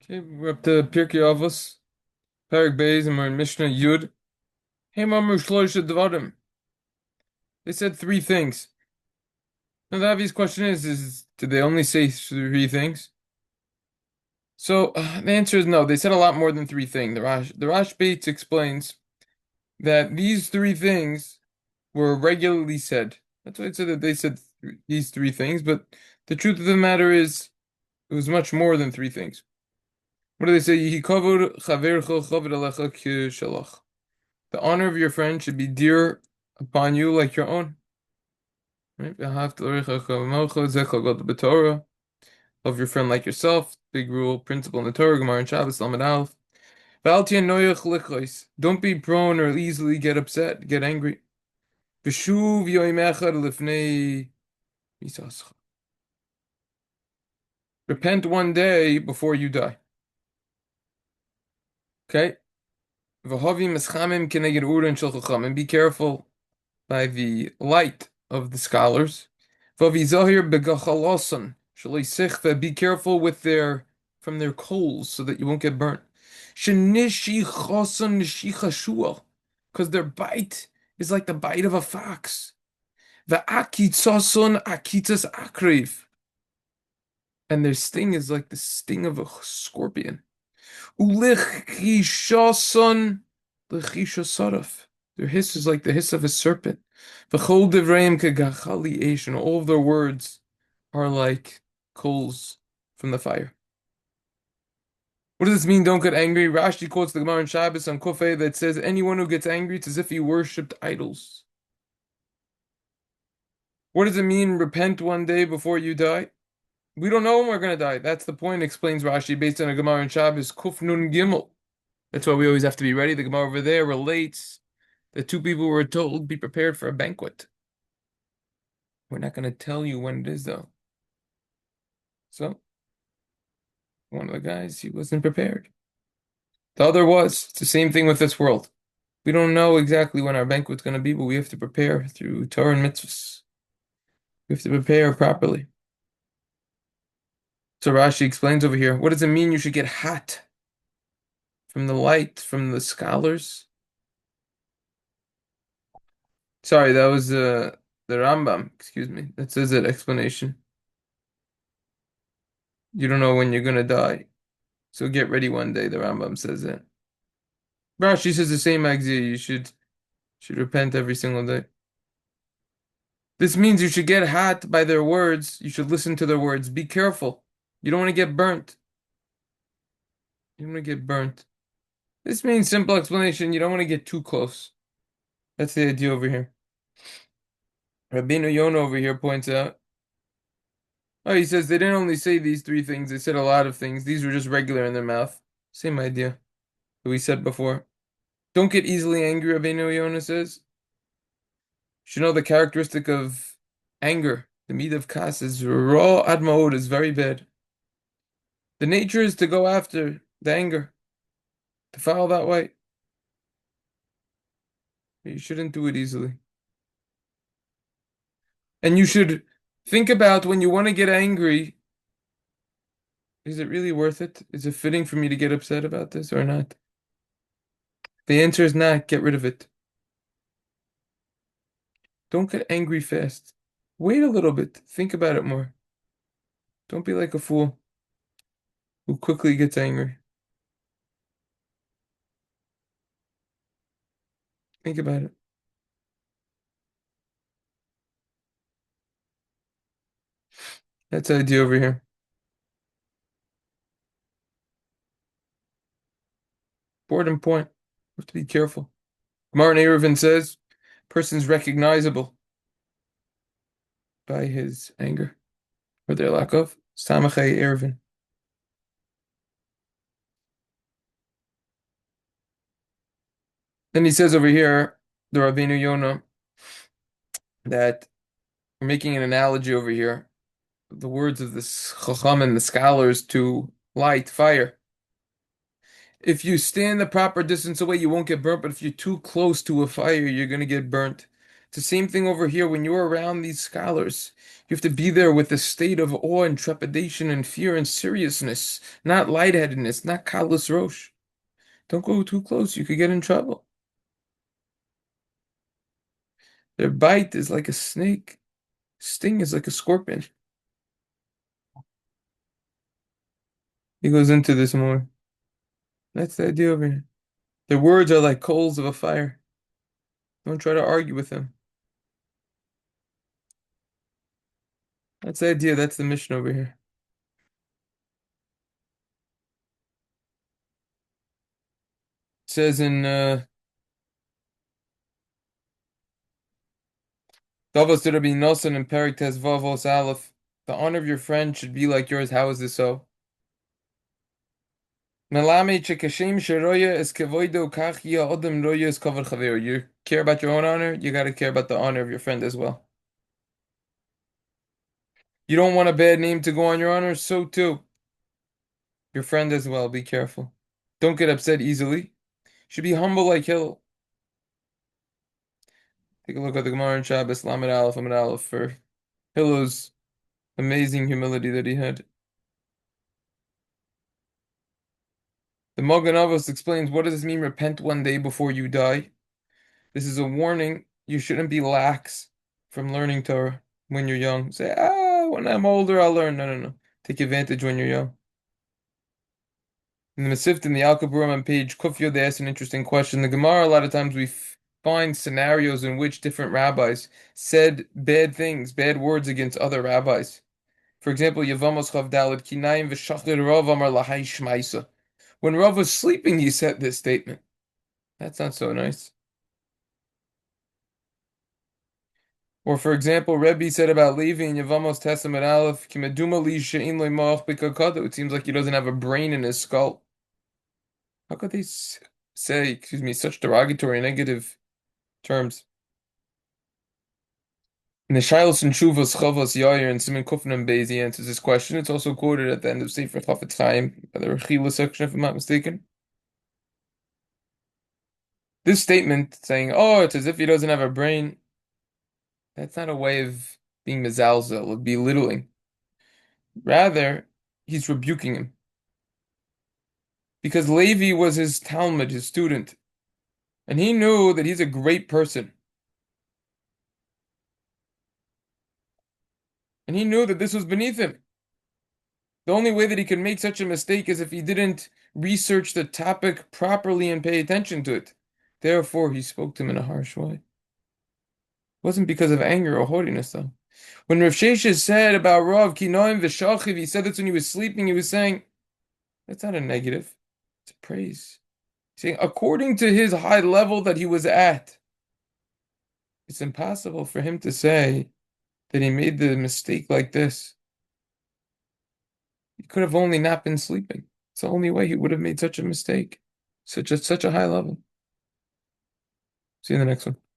Okay, we're up to Pirkei Avos, Perek Beis, and we're in Mishnah Yud. Hey, Mamru Shloisha Dvarim. They said three things. Now, the obvious question is did they only say three things? So, the answer is no. They said a lot more than three things. The Rash Bates explains that these three things were regularly said. That's why it said that they said these three things, but the truth of the matter is it was much more than three things. What do they say? Yehi kavod chavercha chavod alecha kishalach. The honor of your friend should be dear upon you like your own. Right? Love your friend like yourself. Big rule, principle in the Torah, Gemara and Shabbos, Lamed Aleph. Don't be prone or easily get upset, get angry. Repent one day before you die. Okay? And be careful by the light of the scholars. Be careful with from their coals so that you won't get burnt. Because their bite is like the bite of a fox. And their sting is like the sting of a scorpion. Their hiss is like the hiss of a serpent. And all of their words are like coals from the fire. What does this mean? Don't get angry. Rashi quotes the Gemara in Shabbos on Kufay that says anyone who gets angry, it's as if he worshipped idols. What does it mean? Repent one day before you die. We don't know when we're going to die. That's the point, explains Rashi, based on a Gemara in Shabbos, Kuf Nun Gimel. That's why we always have to be ready. The Gemara over there relates that two people were told, be prepared for a banquet. We're not going to tell you when it is, though. So, one of the guys, he wasn't prepared. The other was. It's the same thing with this world. We don't know exactly when our banquet's going to be, but we have to prepare through Torah and mitzvahs. We have to prepare properly. So Rashi explains over here, what does it mean you should get hot from the light, from the scholars? Sorry, that was the Rambam, excuse me. That says that explanation. You don't know when you're going to die. So get ready one day, the Rambam says that. Rashi says the same idea. You should repent every single day. This means you should get hot by their words. You should listen to their words. Be careful. You don't want to get burnt. You don't want to get burnt. This means simple explanation. You don't want to get too close. That's the idea over here. Rabbeinu Yonah over here points out. Oh, he says they didn't only say these three things. They said a lot of things. These were just regular in their mouth. Same idea that we said before. Don't get easily angry, Rabbeinu Yonah says. You should know the characteristic of anger. The meat of kas is raw admaod, is very bad. The nature is to go after the anger, to follow that way. You shouldn't do it easily. And you should think about when you want to get angry, is it really worth it? Is it fitting for me to get upset about this or not? The answer is not. Get rid of it. Don't get angry fast. Wait a little bit. Think about it more. Don't be like a fool who quickly gets angry. Think about it. That's the idea over here. Important point. You have to be careful. Martin Erevin says, person's recognizable by his anger or their lack of. Samachai Erevin. Then he says over here, the Rabbeinu Yonah, that we're making an analogy over here, the words of the Chacham and the scholars to light fire. If you stand the proper distance away, you won't get burnt, but if you're too close to a fire, you're going to get burnt. It's the same thing over here. When you're around these scholars, you have to be there with a state of awe and trepidation and fear and seriousness, not lightheadedness, not kalus rosh. Don't go too close. You could get in trouble. Their bite is like a snake. Sting is like a scorpion. He goes into this more. That's the idea over here. Their words are like coals of a fire. Don't try to argue with them. That's the idea. That's the mission over here. It says in Davos to Rabbi Nosson in Perik Tes Vavos Aleph. The honor of your friend should be like yours. How is this so? Melame chekashem sheroya is kevoido kach ya odem roya is kavod chaver. You care about your own honor, you got to care about the honor of your friend as well. You don't want a bad name to go on your honor, so too. Your friend as well, be careful. Don't get upset easily. Should be humble like Hillel. Take a look at the Gemara in Shabbos, Lamed Aleph, Amid Aleph, for Hillel's amazing humility that he had. The Magen Avos explains, what does this mean, repent one day before you die? This is a warning. You shouldn't be lax from learning Torah when you're young. Say, when I'm older, I'll learn. No, no, no. Take advantage when you're young. In the Masifta, in the Al Kaburim on page Kufya, they ask an interesting question. The Gemara, a lot of times we find scenarios in which different rabbis said bad things, bad words against other rabbis. For example, Yevamos Chav Daled Kinayim v'Shachir Rav Amar Lahai Shmaisa. When Rav was sleeping, he said this statement. That's not so nice. Or for example, Rebbe said about Levi in Yevamos Testament Aleph, Kimeduma li she'in lo moach b'kakado. It seems like he doesn't have a brain in his skull. How could they say, excuse me, such derogatory negative terms? In the Shilos and Shuvas Chavos Yair and Simon Kufnan Beis, he answers this question. It's also quoted at the end of Sefer Chafetz Chaim, the Rechila section, if I'm not mistaken. This statement saying, "Oh, it's as if he doesn't have a brain," that's not a way of being mezalzel, of belittling. Rather, he's rebuking him. Because Levi was his Talmud, his student, and he knew that he's a great person. And he knew that this was beneath him. The only way that he could make such a mistake is if he didn't research the topic properly and pay attention to it. Therefore, he spoke to him in a harsh way. It wasn't because of anger or haughtiness, though. When Rav Sheshes said about Rav Kinoim v'Shachiv, he said this when he was sleeping, he was saying, that's not a negative, it's a praise. He's saying, according to his high level that he was at, it's impossible for him to say that he made the mistake like this. He could have only not been sleeping. It's the only way he would have made such a mistake, such a high level. See you in the next one.